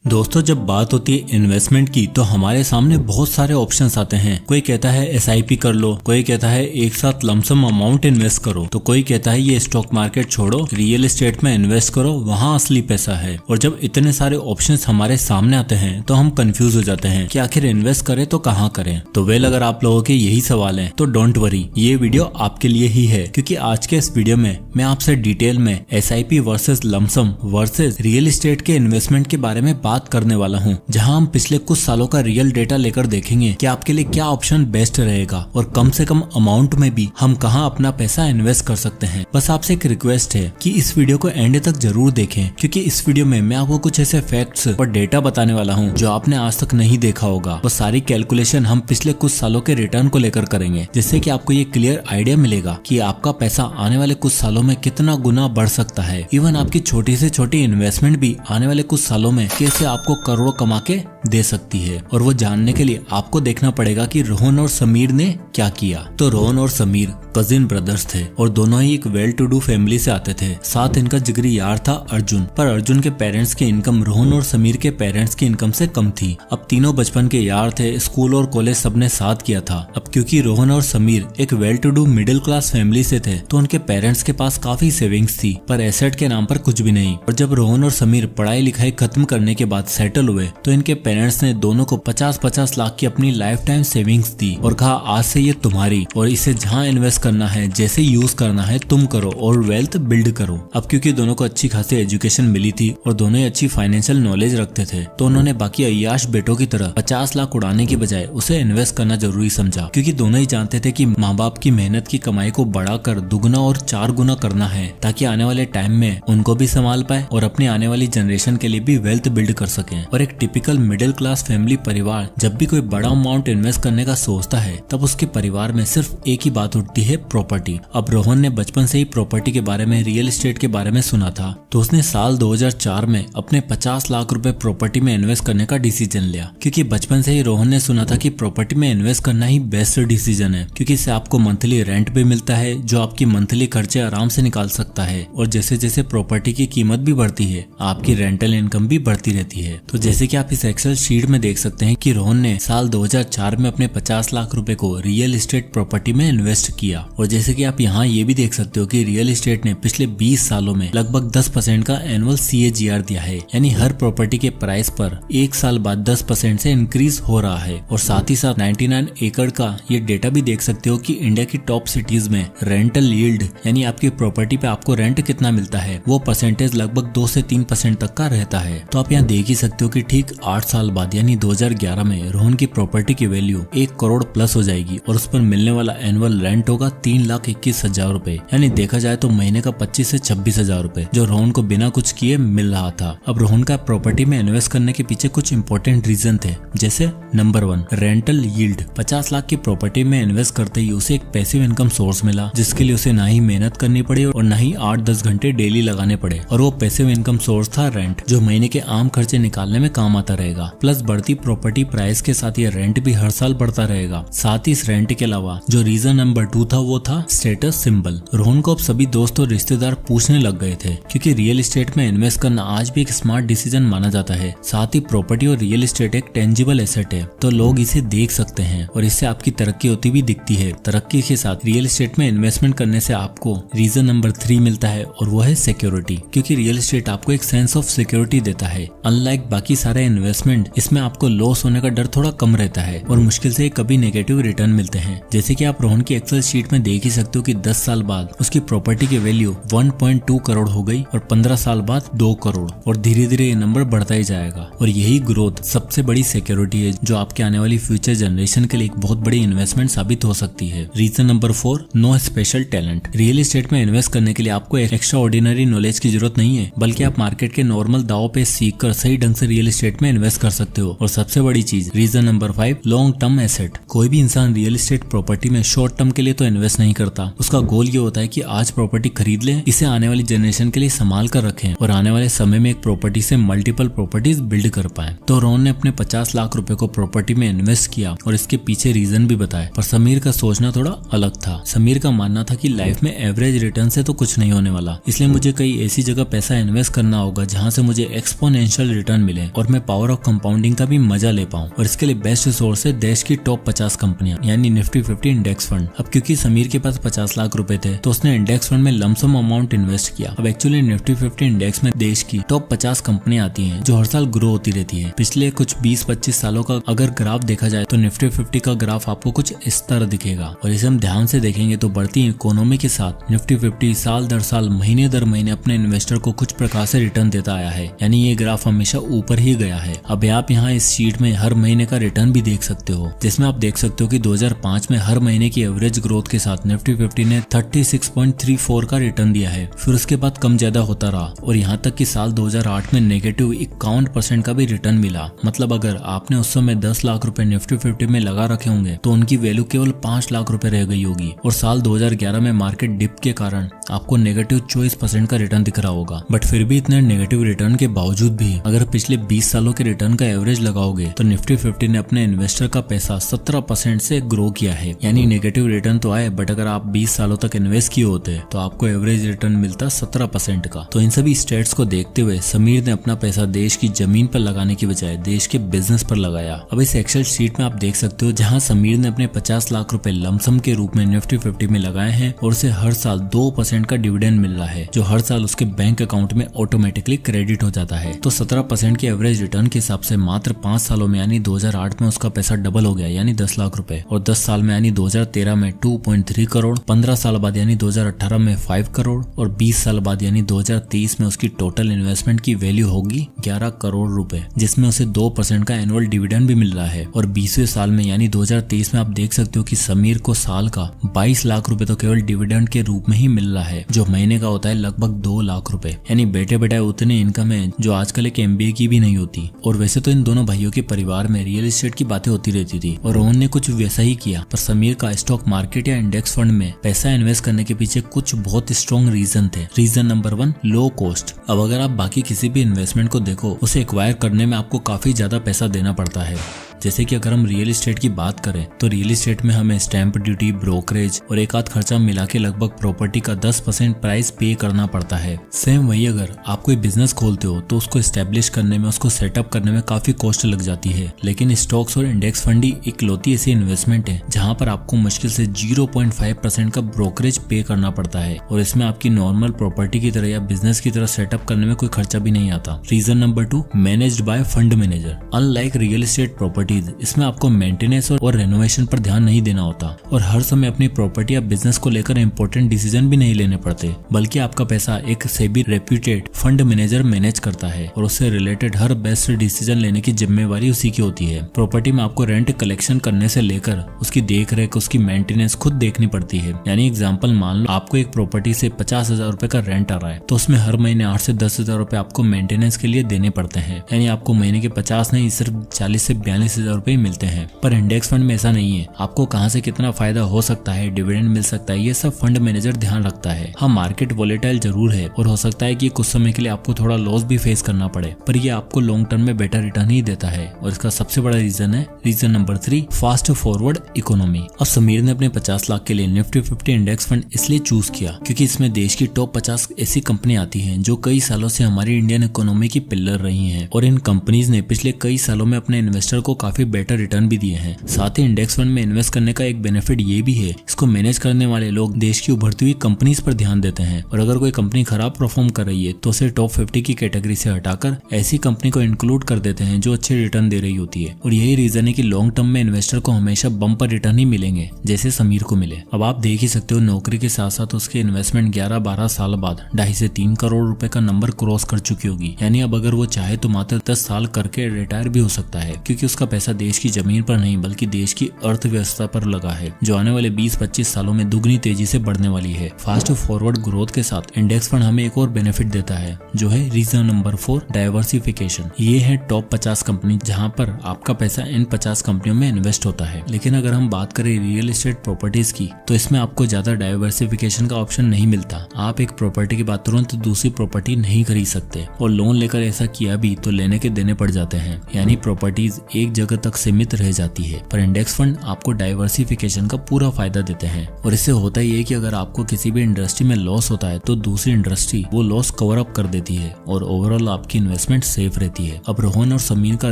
दोस्तों, जब बात होती है इन्वेस्टमेंट की तो हमारे सामने बहुत सारे ऑप्शंस आते हैं। कोई कहता है एसआईपी कर लो, कोई कहता है एक साथ लमसम अमाउंट इन्वेस्ट करो, तो कोई कहता है ये स्टॉक मार्केट छोड़ो, रियल एस्टेट में इन्वेस्ट करो, वहाँ असली पैसा है। और जब इतने सारे ऑप्शंस हमारे सामने आते हैं तो हम कंफ्यूज हो जाते हैं कि आखिर इन्वेस्ट करें तो कहाँ करें। तो वेल, अगर आप लोगों के यही सवाल है तो डोंट वरी, ये वीडियो आपके लिए ही है, क्योंकि आज के इस वीडियो में मैं आपसे डिटेल में SIP versus lump sum versus real estate के इन्वेस्टमेंट के बारे में बात करने वाला हूं, जहां हम पिछले कुछ सालों का रियल डेटा लेकर देखेंगे कि आपके लिए क्या ऑप्शन बेस्ट रहेगा और कम से कम अमाउंट में भी हम कहां अपना पैसा इन्वेस्ट कर सकते हैं। बस आपसे एक रिक्वेस्ट है कि इस वीडियो को एंड तक जरूर देखें, क्योंकि इस वीडियो में मैं आपको कुछ ऐसे फैक्ट्स और डेटा बताने वाला हूं जो आपने आज तक नहीं देखा होगा। और सारी कैलकुलेशन हम पिछले कुछ सालों के रिटर्न को लेकर करेंगे, जिससे कि आपको ये क्लियर आइडिया मिलेगा कि आपका पैसा आने वाले कुछ सालों में कितना गुना बढ़ सकता है। इवन आपकी छोटी से छोटी इन्वेस्टमेंट भी आने वाले कुछ सालों में कैसे आपको करोड़ों कमा के दे सकती है। और वो जानने के लिए आपको देखना पड़ेगा कि रोहन और समीर ने क्या किया। तो रोहन और समीर कजिन ब्रदर्स थे और दोनों ही एक वेल टू डू फैमिली से आते थे। साथ इनका जिगरी यार था अर्जुन, पर अर्जुन के पेरेंट्स की इनकम रोहन और समीर के पेरेंट्स की इनकम से कम थी। अब तीनों बचपन के यार थे, स्कूल और कॉलेज सबने साथ किया था। अब क्योंकि रोहन और समीर एक well to do middle class family से थे तो उनके पेरेंट्स के पास काफी सेविंग्स थी, पर एसेट के नाम पर कुछ भी नहीं। और जब रोहन और समीर पढ़ाई लिखाई खत्म करने के बाद सेटल हुए तो इनके पेरेंट्स ने दोनों को 50-50 लाख की अपनी लाइफ टाइम सेविंग्स दी और कहा आज से ये तुम्हारी, और इसे जहां इन्वेस्ट करना है, जैसे यूज करना है तुम करो और वेल्थ बिल्ड करो। अब क्योंकि दोनों को अच्छी खासी एजुकेशन मिली थी और दोनों ही अच्छी फाइनेंशियल नॉलेज रखते थे, तो उन्होंने बाकी अय्याश बेटों की तरह 50 लाख उड़ाने की बजाय उसे इन्वेस्ट करना जरूरी समझा, क्योंकि दोनों ही जानते थे कि माँ बाप की मेहनत की कमाई को बढ़ाकर दुगना और 4 गुना करना है, ताकि आने वाले टाइम में उनको भी संभाल पाए और अपनी आने वाली जनरेशन के लिए भी वेल्थ बिल्ड कर सके। और एक टिपिकल मिडिल क्लास फैमिली परिवार जब भी कोई बड़ा अमाउंट इन्वेस्ट करने का सोचता है तब उसके परिवार में सिर्फ एक ही बात उठती है, प्रॉपर्टी। अब रोहन ने बचपन से ही प्रॉपर्टी के बारे में, रियल एस्टेट के बारे में सुना था, तो उसने साल 2004 में अपने 50 लाख रुपए प्रॉपर्टी में इन्वेस्ट करने का डिसीजन लिया, क्योंकि बचपन से ही रोहन ने सुना था कि प्रॉपर्टी में इन्वेस्ट करना ही बेस्ट डिसीजन है, क्योंकि इससे आपको मंथली रेंट भी मिलता है जो आपकी मंथली खर्चे आराम से निकाल सकता है। और जैसे जैसे प्रॉपर्टी की कीमत भी बढ़ती है आपकी रेंटल इनकम भी बढ़ती रहती है। तो जैसे कि आप इस एक्सेल शीट में देख सकते हैं कि रोहन ने साल 2004 में अपने 50 लाख रुपए को रियल एस्टेट प्रॉपर्टी में इन्वेस्ट किया। और जैसे कि आप यहाँ ये भी देख सकते हो कि रियल एस्टेट ने पिछले 20 सालों में लगभग 10% का एनुअल CAGR दिया है, यानी हर प्रॉपर्टी के प्राइस पर 1 साल बाद 10% से इंक्रीज हो रहा है। और साथ ही साथ 99 एकड़ का ये डेटा भी देख सकते हो कि इंडिया की टॉप सिटीज में रेंटल यील्ड, यानी आपकी प्रॉपर्टी पे आपको रेंट कितना मिलता है, वो परसेंटेज लगभग 2 से 3% तक का रहता है। तो आप यहाँ देख ही सकते हो कि ठीक 8 साल बाद यानी 2011 में रोहन की प्रॉपर्टी की वैल्यू 1 करोड़ प्लस हो जाएगी और उस पर मिलने वाला एनुअल रेंट होगा 3,21,000 रुपए, यानी देखा जाए तो महीने का 25 से 26,000 रुपए, जो रोहन को बिना कुछ किए मिल रहा था। अब रोहन का प्रॉपर्टी में इन्वेस्ट करने के पीछे कुछ इंपॉर्टेंट रीजन थे, जैसे नंबर 1 रेंटल यील्ड। 50 लाख की प्रॉपर्टी में इन्वेस्ट करते ही उसे एक पैसिव इनकम सोर्स मिला, जिसके लिए उसे ना ही मेहनत करनी पड़ी और ना ही 8-10 घंटे डेली लगाने पड़े। और वो पैसिव इनकम सोर्स था रेंट, जो महीने के आम खर्चे निकालने में काम आता रहेगा। प्लस बढ़ती प्रॉपर्टी प्राइस के साथ ये रेंट भी हर साल बढ़ता रहेगा। साथ ही इस रेंट के अलावा जो रीजन नंबर 2 था वो था स्टेटस सिंबल। रोहन को अब सभी दोस्त और रिश्तेदार पूछने लग गए थे, क्योंकि रियल एस्टेट में इन्वेस्ट करना आज भी एक स्मार्ट डिसीजन माना जाता है। साथ ही प्रॉपर्टी और रियल एस्टेट एक टेंजिबल एसेट है, तो लोग इसे देख सकते हैं और इससे आपकी तरक्की होती भी दिखती है। तरक्की के साथ रियल एस्टेट में इन्वेस्टमेंट करने से आपको रीजन नंबर 3 मिलता है और वो है सिक्योरिटी, क्योंकि रियल एस्टेट आपको एक सेंस ऑफ सिक्योरिटी देता है। अनलाइक बाकी सारे इन्वेस्टमेंट, इसमें आपको लॉस होने का डर थोड़ा कम रहता है और मुश्किल से कभी नेगेटिव रिटर्न मिलते हैं। जैसे कि आप रोहन की एक्सेल शीट में देख ही सकते हो कि 10 साल बाद उसकी प्रॉपर्टी की वैल्यू 1.2 करोड़ हो गई और 15 साल बाद 2 करोड़, और धीरे धीरे ये नंबर बढ़ता ही जाएगा। और यही ग्रोथ सबसे बड़ी सिक्योरिटी है जो आपके आने वाली फ्यूचर जनरेशन के लिए एक बहुत बड़ी इन्वेस्टमेंट साबित हो सकती है। Reason number 4 no special talent. Real estate में इन्वेस्ट करने के लिए आपको एक्स्ट्रा ऑर्डिनरी नॉलेज की जरूरत नहीं है, बल्कि आप मार्केट के नॉर्मल दावों पे सीख कर सही ढंग से रियल एस्टेट में इन्वेस्ट कर सकते हो। और सबसे बड़ी चीज reason number 5 long term asset. कोई भी इंसान रियल एस्टेट प्रॉपर्टी में शॉर्ट टर्म के लिए तो इन्वेस्ट नहीं करता। उसका गोल ये होता है कि आज प्रॉपर्टी खरीद ले, इसे आने वाली जनरेशन के लिए संभाल कर रखें और आने वाले समय में एक प्रॉपर्टी से मल्टीपल प्रॉपर्टीज बिल्ड कर पाए। तो रोहन ने अपने 50 लाख रुपए को प्रॉपर्टी में इन्वेस्ट किया और इसके पीछे रीजन भी बताए। पर समीर का सोचना थोड़ा अलग था। समीर का मानना था कि लाइफ में एवरेज रिटर्न से तो कुछ नहीं होने वाला, इसलिए मुझे कई ऐसी जगह पैसा इन्वेस्ट करना होगा जहां से मुझे एक्सपोनेंशियल रिटर्न मिले और मैं पावर ऑफ कंपाउंडिंग का भी मजा ले पाऊं। और इसके लिए बेस्ट सोर्स है देश की टॉप 50 कंपनियां, यानी निफ्टी 50 इंडेक्स फंड। अब क्योंकि समीर के पास 50 लाख रुपए थे तो उसने इंडेक्स फंड में लमसम अमाउंट इन्वेस्ट किया। अब एक्चुअली निफ्टी 50 इंडेक्स में देश की टॉप 50 कंपनियां आती हैं जो हर साल ग्रो होती रहती है। पिछले कुछ 20-25 सालों का अगर ग्राफ देखा जाए तो निफ्टी 50 का ग्राफ आपको कुछ इस तरह दिखेगा और इसे हम ध्यान से देखेंगे तो बढ़ती इकोनॉमी के साथ निफ्टी 50 साल दर साल महीने दर महीने अपने इन्वेस्टर को कुछ प्रकार से रिटर्न देता आया है, यानी ये ग्राफ हमेशा ऊपर ही गया है। अब आप यहाँ इस शीट में हर महीने का रिटर्न भी देख सकते हो, जिसमें आप देख सकते हो कि 2005 में हर महीने की एवरेज ग्रोथ के साथ निफ्टी 50 ने 36.34 का रिटर्न दिया है। फिर उसके बाद कम ज्यादा होता रहा और यहाँ तक कि साल 2008 में नेगेटिव 51% का भी रिटर्न मिला। मतलब अगर आपने उस समय 10 लाख रुपए निफ्टी 50 में लगा रखे होंगे तो उनकी वैल्यू केवल 5 लाख रुपए रह गई होगी और साल 2011 में मार्केट डिप के कारण आपको नेगेटिव 24% का रिटर्न दिख रहा होगा। बट फिर भी इतने नेगेटिव रिटर्न के बावजूद भी अगर पिछले 20 सालों के रिटर्न का एवरेज लगाओगे तो निफ्टी 50 ने अपने इन्वेस्टर का पैसा 17% से ग्रो किया है। यानी नेगेटिव रिटर्न तो आए बट अगर आप 20 सालों तक इन्वेस्ट किए होते तो आपको एवरेज रिटर्न मिलता 17% का। तो इन सभी स्टेट्स को देखते हुए समीर ने अपना पैसा देश की जमीन पर लगाने की बजाय देश के बिजनेस पर लगाया। अब इस एक्सेल शीट में आप देख सकते हो जहां समीर ने अपने 50 लाख रुपए लमसम के रूप में निफ्टी 50 में लगाए हैं और उसे हर साल 2% का डिविडेंड मिल रहा है जो हर साल उसके बैंक अकाउंट में ऑटोमेटिकली क्रेडिट हो जाता है। तो 17% के एवरेज रिटर्न के हिसाब से मात्र 5 सालों में यानी 2008 में उसका पैसा डबल हो गया यानी 10 लाख रुपए और 10 साल में यानी 2013 में 2.3 करोड़, 15 साल बाद यानी 2018 में 5 करोड़ और 20 साल बाद यानी 2023 में उसकी टोटल इन्वेस्टमेंट की वैल्यू होगी 11 करोड़ रुपए, जिसमें उसे 2% का एनुअल डिविडेंड भी मिल रहा है। और 20वें साल में यानी 2023 में आप देख सकते हो कि समीर को साल का 22 लाख रुपए तो केवल डिविडेंड के रूप में ही मिल रहा है जो महीने का होता है लगभग 2 लाख रुपए। यानी बेटे बेटा उतने इनकम है जो आजकल एक MBA की भी नहीं होती। और वैसे तो इन दोनों भाइयों के परिवार में रियल एस्टेट की बातें होती रहती थी और रोहन ने कुछ वैसा ही किया, पर समीर का स्टॉक मार्केट या इंडेक्स फंड में पैसा इन्वेस्ट करने के पीछे कुछ बहुत स्ट्रॉन्ग रीजन थे। Reason number 1, low cost. अब अगर आप बाकी किसी भी इन्वेस्टमेंट को देखो उसे एक्वायर करने में आपको काफी ज्यादा पैसा देना पड़ता है। जैसे कि अगर हम रियल एस्टेट की बात करें तो रियल एस्टेट में हमें स्टैंप ड्यूटी, ब्रोकरेज और एक आध खर्चा मिला के लगभग प्रॉपर्टी का 10% प्राइस पे करना पड़ता है। सेम वही अगर आप कोई बिजनेस खोलते हो तो उसको एस्टेब्लिश करने में, उसको सेटअप करने में काफी कॉस्ट लग जाती है। लेकिन स्टॉक्स और इंडेक्स फंड ही इकलौती ऐसी इन्वेस्टमेंट है जहां पर आपको मुश्किल से 0.5% का ब्रोकरेज पे करना पड़ता है और इसमें आपकी नॉर्मल प्रॉपर्टी की तरह या बिजनेस की तरह सेटअप करने में कोई खर्चा भी नहीं आता। Reason number 2, managed by fund manager. Unlike real estate property, इसमें आपको मेंटेनेंस और रेनोवेशन पर ध्यान नहीं देना होता और हर समय अपनी प्रॉपर्टी या बिजनेस को लेकर इंपॉर्टेंट डिसीजन भी नहीं लेने पड़ते, बल्कि आपका पैसा एक SEBI reputed fund manager manage करता है और उससे रिलेटेड हर बेस्ट डिसीजन लेने की जिम्मेवारी उसी की होती है। प्रॉपर्टी में आपको रेंट कलेक्शन करने से लेकर उसकी देख रेख, उसकी मेंटेनेंस खुद देखनी पड़ती है। यानी एग्जाम्पल मान लो आपको एक प्रॉपर्टी से 50,000 रुपए का रेंट आ रहा है तो उसमें हर महीने 8 से 10,000 रुपए आपको मेंटेनेंस के लिए देने पड़ते हैं। यानी आपको महीने के 50 नहीं सिर्फ 40 से 42,000 रुपए मिलते हैं। पर इंडेक्स फंड में ऐसा नहीं है। आपको कहां से कितना फायदा हो सकता है, डिविडेंड मिल सकता है, ये सब फंड मैनेजर ध्यान रखता है। हाँ, मार्केट वोलेटाइल जरूर है और हो सकता है कि कुछ समय के लिए आपको थोड़ा लॉस भी फेस करना पड़े, पर ये आपको लॉन्ग टर्म में बेटर रिटर्न ही देता है। और इसका सबसे बड़ा रीजन है reason number 3, fast forward economy. अब समीर ने अपने 50 लाख के लिए निफ्टी 50 इंडेक्स फंड इसलिए चूज किया क्योंकि इसमें देश की टॉप 50 ऐसी कंपनी आती हैं जो कई सालों से हमारी इंडियन इकोनॉमी की पिलर रही हैं और इन कंपनीज ने पिछले कई सालों में अपने इन्वेस्टर को काफी बेटर रिटर्न भी दिए हैं। साथ ही इंडेक्स फंड में इन्वेस्ट करने का एक बेनिफिट ये भी है, इसको मैनेज करने वाले लोग देश की उभरती हुई कंपनीज पर ध्यान देते हैं और अगर कोई कंपनी खराब परफॉर्म कर रही है तो उसे टॉप 50 की कैटेगरी से हटाकर ऐसी कंपनी को इंक्लूड कर देते हैं जो अच्छे रिटर्न दे रही होती है। और यही रीजन है कि लॉन्ग टर्म में इन्वेस्टर को हमेशा बम्पर रिटर्न ही मिलेंगे जैसे समीर को मिले। अब आप देख ही सकते हो नौकरी के साथ साथ उसके इन्वेस्टमेंट 11-12 साल बाद 2.5 से 3 करोड़ रुपए का नंबर क्रॉस कर चुकी होगी। यानी अब अगर वो चाहे तो मात्र 10 साल करके रिटायर भी हो सकता है क्योंकि उसका पैसा देश की जमीन पर नहीं बल्कि देश की अर्थव्यवस्था पर लगा है, जो आने वाले 20-25 सालों में दुगनी तेजी से बढ़ने वाली है। फास्ट फॉरवर्ड ग्रोथ के साथ इंडेक्स फंड हमें एक और बेनिफिट देता है, जो है रीजन नंबर 4, डाइवर्सिफिकेशन। ये है टॉप 50 कंपनी जहां पर आपका पैसा इन 50 कंपनियों में इन्वेस्ट होता है। लेकिन अगर हम बात करें रियल एस्टेट प्रॉपर्टीज की, तो इसमें आपको ज्यादा डाइवर्सिफिकेशन का ऑप्शन नहीं मिलता। आप एक प्रॉपर्टी के बाद तुरंत दूसरी प्रॉपर्टी नहीं खरीद सकते, और लोन लेकर ऐसा किया भी तो लेने के देने पड़ जाते हैं, यानी प्रॉपर्टीज एक जगह तक सीमित रह जाती है। पर इंडेक्स फंड आपको डाइवर्सिफिकेशन का पूरा फायदा देते हैं, और इससे होता ही है कि अगर आपको किसी भी इंडस्ट्री में लॉस होता है तो दूसरी इंडस्ट्री वो लॉस कवर अप कर देती है और ओवरऑल आपकी इन्वेस्टमेंट सेफ रहती है। अब रोहन और समीर का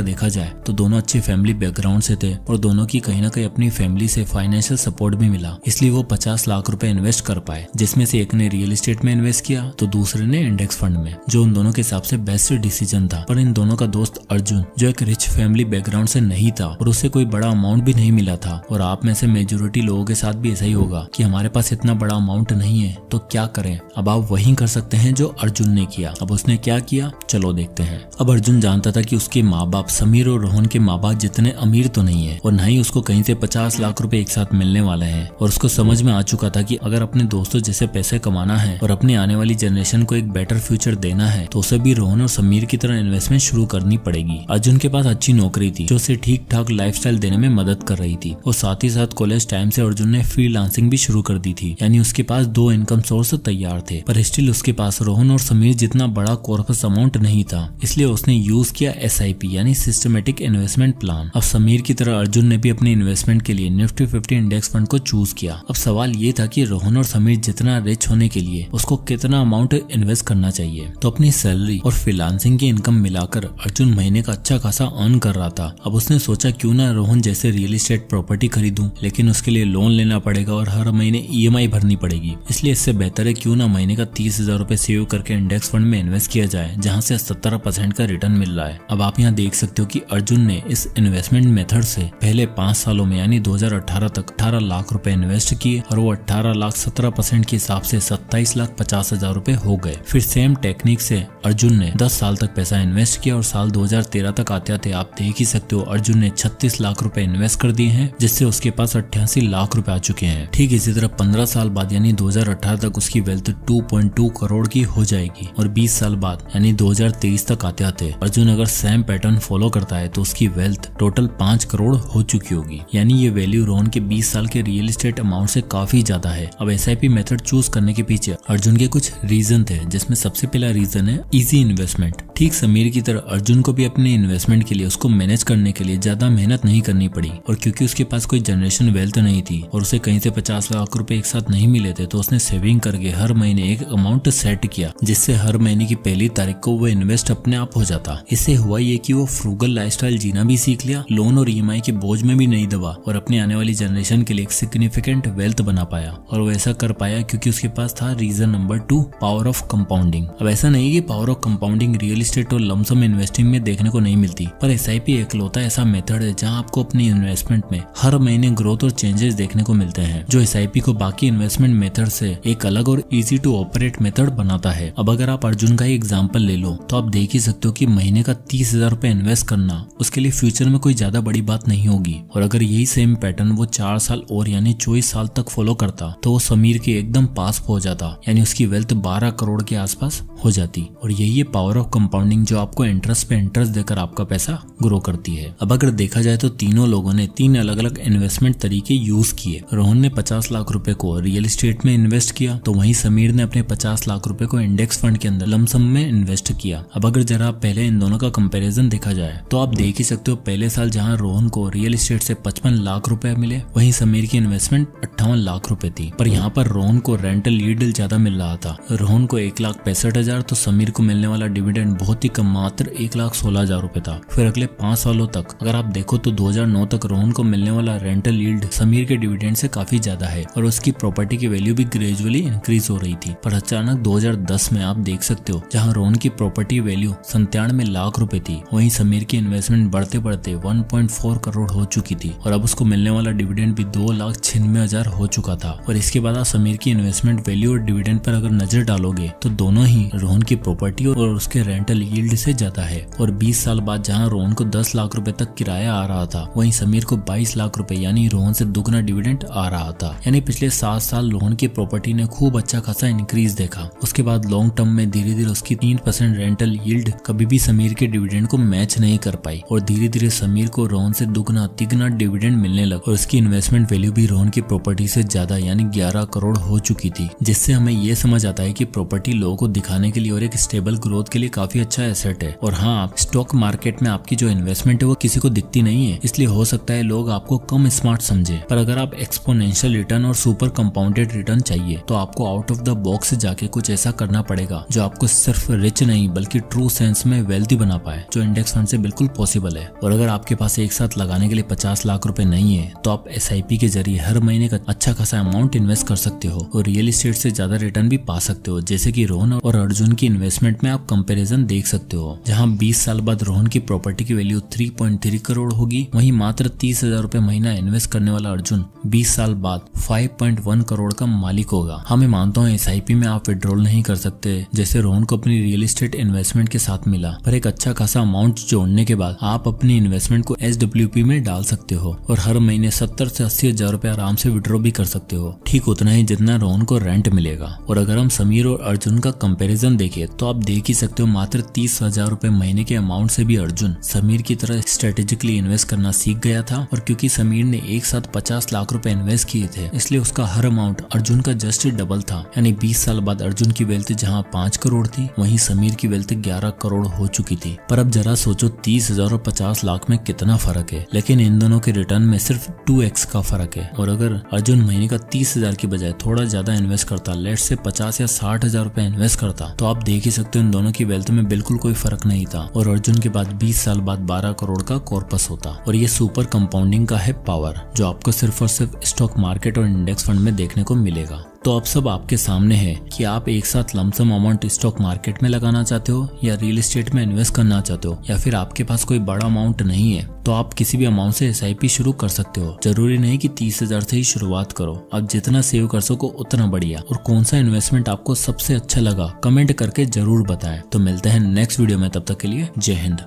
देखा जाए तो दोनों अच्छे फैमिली बैकग्राउंड से थे और दोनों की कहीं ना कहीं अपनी फैमिली से फाइनेंशियल सपोर्ट भी मिला, इसलिए वो 50 लाख रुपए इन्वेस्ट कर पाए, जिसमें से एक ने रियल एस्टेट में इन्वेस्ट किया तो दूसरे ने इंडेक्स फंड में, जो उन दोनों के हिसाब से बेस्ट डिसीजन था। पर इन दोनों का दोस्त अर्जुन, जो एक रिच फैमिली बैकग्राउंड से नहीं था और उसे कोई बड़ा अमाउंट भी नहीं मिला था, और आप में से मेजोरिटी लोगों के साथ भी ऐसा ही होगा कि हमारे पास इतना बड़ा अमाउंट नहीं है तो क्या करें। अब आप वही कर सकते हैं जो अर्जुन ने किया। अब उसने क्या किया, चलो देखते हैं। अब अर्जुन जानता था कि उसके माँ बाप समीर और रोहन के माँ बाप जितने अमीर तो नहीं है, और न ही उसको कहीं से 50 लाख रुपए एक साथ मिलने वाले हैं, और उसको समझ में आ चुका था कि अगर अपने दोस्तों जैसे पैसे कमाना है और अपनी आने वाली जनरेशन को एक बेटर फ्यूचर देना है तो उसे भी रोहन और समीर की तरह इन्वेस्टमेंट शुरू करनी पड़ेगी। अर्जुन के पास अच्छी नौकरी थी जो उसे ठीक ठाक लाइफस्टाइल देने में मदद कर रही थी, और साथ ही साथ कॉलेज टाइम से अर्जुन ने फ्रीलांसिंग भी शुरू कर दी थी, यानी उसके पास 2 इनकम सोर्स तैयार थे। पर स्टिल उसके पास रोहन और समीर जितना बड़ा कॉर्पस अमाउंट नहीं था, इसलिए उसने यूज किया SIP यानी सिस्टमेटिक इन्वेस्टमेंट प्लान। अब समीर की तरह अर्जुन ने भी अपने इन्वेस्टमेंट के लिए निफ्टी 50 इंडेक्स फंड को चूज किया। अब सवाल ये था कि रोहन और समीर जितना रिच होने के लिए उसको कितना अमाउंट इन्वेस्ट करना चाहिए। तो अपनी सैलरी और फ्रीलांसिंग की इनकम मिलाकर अर्जुन महीने का अच्छा खासा अर्न कर रहा था। अब उसने सोचा क्यों ना रोहन जैसे रियल एस्टेट प्रॉपर्टी खरीदूं, लेकिन उसके लिए लोन लेना पड़ेगा और हर महीने EMI भरनी पड़ेगी, इसलिए इससे बेहतर है क्यों ना महीने का 30,000 रुपए सेव करके इंडेक्स फंड में इन्वेस्ट किया जाए, जहां से 17% का रिटर्न मिल रहा है। अब आप यहाँ देख सकते हो कि अर्जुन ने इस इन्वेस्टमेंट मेथड से पहले 5 सालों में यानी 2018 तक 18 लाख रुपए इन्वेस्ट किए, और वो 18 लाख 17% के हिसाब से 27,50,000 रुपए हो गए। फिर सेम टेक्निक से अर्जुन ने 10 साल तक पैसा इन्वेस्ट किया, और साल 2013 तक आते आते आप देख ही सकते हो अर्जुन ने 36 लाख रुपए इन्वेस्ट कर दिए हैं, जिससे उसके पास 88 लाख रुपए आ चुके हैं। ठीक इसी तरह 15 साल बाद यानी 2018 तक उसकी वेल्थ 2.2 करोड़ की हो जाएगी, और 20 साल बाद यानी 2023 तक आते आते अर्जुन अगर सेम पैटर्न फॉलो करता है तो उसकी वेल्थ टोटल 5 करोड़ हो चुकी होगी, यानी ये वैल्यू रोहन के 20 साल के रियल एस्टेट अमाउंट से काफी ज्यादा है। अब SIP मेथड चूज करने के पीछे अर्जुन के कुछ रीजन थे, जिसमें सबसे पहला रीजन है इजी इन्वेस्टमेंट। ठीक समीर की तरह अर्जुन को भी अपने इन्वेस्टमेंट के लिए उसको मैनेज करने के लिए ज्यादा मेहनत नहीं करनी पड़ी, और क्योंकि उसके पास कोई जनरेशन वेल्थ नहीं थी और उसे कहीं से 50 लाख रुपए एक साथ नहीं मिले थे, तो उसने सेविंग करके हर महीने एक अमाउंट सेट किया, जिससे हर महीने की पहली तारीख को वो इन्वेस्ट अपने आप हो जाता। इससे हुआ ये कि वो फ्रूगल लाइफस्टाइल जीना भी सीख लिया, लोन और EMI के बोझ में भी नहीं दबा, और अपनी आने वाली जनरेशन के लिए एक सिग्निफिकेंट वेल्थ बना पाया। और वो ऐसा कर पाया क्योंकि उसके पास था reason number 2, power of compounding. अब ऐसा नहीं कि power of compounding real estate और लमसम इन्वेस्टिंग में देखने को नहीं मिलती, पर SIP एकलौता ऐसा मेथड है जहां आपको अपनी इन्वेस्टमेंट में हर महीने ग्रोथ और चेंजेस देखने को मिलते हैं, जो SIP को बाकी इन्वेस्टमेंट मेथड से एक अलग और इजी टू ऑपरेट मेथड बनाता है। अब अगर आप अर्जुन का ही एग्जांपल ले लो तो आप देख ही सकते हो कि महीने का 30,000 रुपए इन्वेस्ट करना उसके लिए फ्यूचर में कोई ज्यादा बड़ी बात नहीं होगी, और अगर यही सेम पैटर्न वो 4 साल और यानी 24 साल तक फॉलो करता तो वो समीर के एकदम पास हो जाता, यानी उसकी वेल्थ 12 करोड़ के आसपास हो जाती। और यही है पावर ऑफ कंपाउंडिंग, जो आपको इंटरेस्ट पे इंटरेस्ट देकर आपका पैसा ग्रो करती है। अब अगर देखा जाए तो तीनों लोगों ने 3 अलग अलग इन्वेस्टमेंट तरीके यूज किए। रोहन ने 50 लाख रुपए को रियल एस्टेट में इन्वेस्ट किया, तो वहीं समीर ने अपने 50 लाख रुपए को इंडेक्स फंड के अंदर लमसम में इन्वेस्ट किया। अब अगर जरा पहले इन दोनों का कंपैरिजन देखा जाए तो आप देख ही सकते हो पहले साल जहां रोहन को रियल एस्टेट से 55 लाख रुपए मिले, वहीं समीर की इन्वेस्टमेंट 58 लाख रुपए थी। पर यहाँ पर रोहन को रेंटल यील्ड ज्यादा मिल रहा था। रोहन को 1,65,000 तो समीर को मिलने वाला डिविडेंड बहुत ही कम, मात्र 1,16,000 रुपए था। फिर अगले 5 सालों तक अगर आप देखो तो 2009 तक रोहन को मिलने वाला रेंटल यील्ड समीर के डिविडेंड से काफी ज्यादा है, और उसकी प्रॉपर्टी की वैल्यू भी ग्रेजुअली इंक्रीज हो रही थी। पर अचानक 2010 में आप देख सकते हो जहां रोहन की प्रॉपर्टी वैल्यू 97 लाख रुपए थी, वहीं समीर की इन्वेस्टमेंट बढ़ते बढ़ते 1.4 करोड़ हो चुकी थी, और अब उसको मिलने वाला डिविडेंड भी 2,96,000 हो चुका था। और इसके बाद आप समीर की इन्वेस्टमेंट वैल्यू और डिविडेंड पर अगर नजर डालोगे तो दोनों ही रोहन की प्रॉपर्टी और उसके रेंटल यील्ड से ज्यादा है। और 20 साल बाद जहां रोहन को 10 लाख रुपए तक किराया आ रहा था, वहीं समीर को 22 लाख रुपए यानी रोहन से दुगना डिविडेंड आ रहा था। यानी पिछले 7 साल रोहन की प्रॉपर्टी ने खूब अच्छा खासा इंक्रीज देखा। उसके बाद लॉन्ग टर्म में धीरे धीरे उसकी 3% रेंटल यील्ड कभी भी समीर के डिविडेंड को मैच नहीं कर पाई और धीरे धीरे समीर को रोहन से दुगना तिगना डिविडेंड मिलने लगा और उसकी इन्वेस्टमेंट वैल्यू भी रोहन की प्रॉपर्टी से ज्यादा यानी 11 करोड़ हो चुकी थी, जिससे हमें ये समझ आता है कि प्रॉपर्टी लोगों को दिखाने के लिए और एक स्टेबल ग्रोथ के लिए काफी अच्छा एसेट है। और हाँ, स्टॉक मार्केट में आपकी जो इन्वेस्टमेंट है वो किसी को दिखती नहीं है, इसलिए हो सकता है लोग आपको कम स्मार्ट समझे। पर अगर आप एक्सपोनेंशियल रिटर्न और सुपर कंपाउंडेड रिटर्न चाहिए तो आपको आउट ऑफ द बॉक्स जाके कुछ ऐसा करना पड़ेगा जो आपको सिर्फ रिच नहीं बल्कि ट्रू सेंस में वेल्थी बना पाए, जो इंडेक्स फंड से बिल्कुल पॉसिबल है। और अगर आपके पास एक साथ लगाने के लिए 50 लाख रुपए नहीं है तो आप SIP के जरिए हर महीने का अच्छा खासा अमाउंट इन्वेस्ट कर सकते हो और रियल एस्टेट से ज्यादा रिटर्न भी पा सकते हो। जैसे कि रोहन और अर्जुन की इन्वेस्टमेंट में आप कंपैरिजन देख सकते हो, जहां 20 साल बाद रोहन की प्रॉपर्टी की वैल्यू 3.3 करोड़ होगी, वहीं मात्र 30,000 रुपए महीना इन्वेस्ट करने वाला अर्जुन 20 साल बाद 5.1 करोड़ का मालिक होगा। हमें मानता हूँ SIP में आप विड्रॉल नहीं कर सकते जैसे रोहन को अपनी रियल एस्टेट इन्वेस्टमेंट के साथ मिला, पर एक अच्छा खासा अमाउंट जोड़ने के बाद आप अपनी इन्वेस्टमेंट को SWP में डाल सकते हो और हर महीने 70 से 80,000 रुपए आराम से विड्रॉ भी कर सकते हो, ठीक उतना ही जितना रोहन को रेंट मिलेगा। और अगर हम समीर और अर्जुन का कंपैरिजन देखें तो आप देख ही सकते हो मात्र 30,000 रुपए महीने के अमाउंट से भी अर्जुन समीर की तरह स्ट्रेटेजिकली इन्वेस्ट करना सीख गया था। और क्योंकि समीर ने एक साथ 50 लाख रुपए इन्वेस्ट किए थे, इसलिए उसका हर अमाउंट अर्जुन का जस्ट डबल था। यानी 20 साल बाद अर्जुन की वेल्थ जहां 5 करोड़ थी, वहीं समीर की वेल्थ 11 करोड़ हो चुकी थी। पर अब जरा सोचो 30,000 और 50 लाख में कितना फर्क है, लेकिन इन दोनों के रिटर्न में सिर्फ 2x का फर्क है। और अगर अर्जुन महीने का 30,000 की बजाय थोड़ा ज्यादा इन्वेस्ट करता, लेट से 50 या 60,000 रुपए इन्वेस्ट करता, तो आप देख ही सकते हो इन दोनों की वेल्थ में बिल्कुल कोई फर्क नहीं था और अर्जुन के बाद 20 साल बाद 12 करोड़ का कॉर्पस होता। और ये सुपर कंपाउंडिंग का है पावर, जो आपको सिर्फ और सिर्फ स्टॉक मार्केट और इंडेक्स फंड में देखने को मिलेगा। तो अब सब आपके सामने है कि आप एक साथ लमसम अमाउंट स्टॉक मार्केट में लगाना चाहते हो या रियल एस्टेट में इन्वेस्ट करना चाहते हो, या फिर आपके पास कोई बड़ा अमाउंट नहीं है तो आप किसी भी अमाउंट से SIP शुरू कर सकते हो। जरूरी नहीं कि 30,000 से ही शुरुआत करो, आप जितना सेव कर सको उतना बढ़िया। और कौन सा इन्वेस्टमेंट आपको सबसे अच्छा लगा कमेंट करके जरूर बताएं। तो मिलते हैं नेक्स्ट वीडियो में, तब तक के लिए जय हिंद।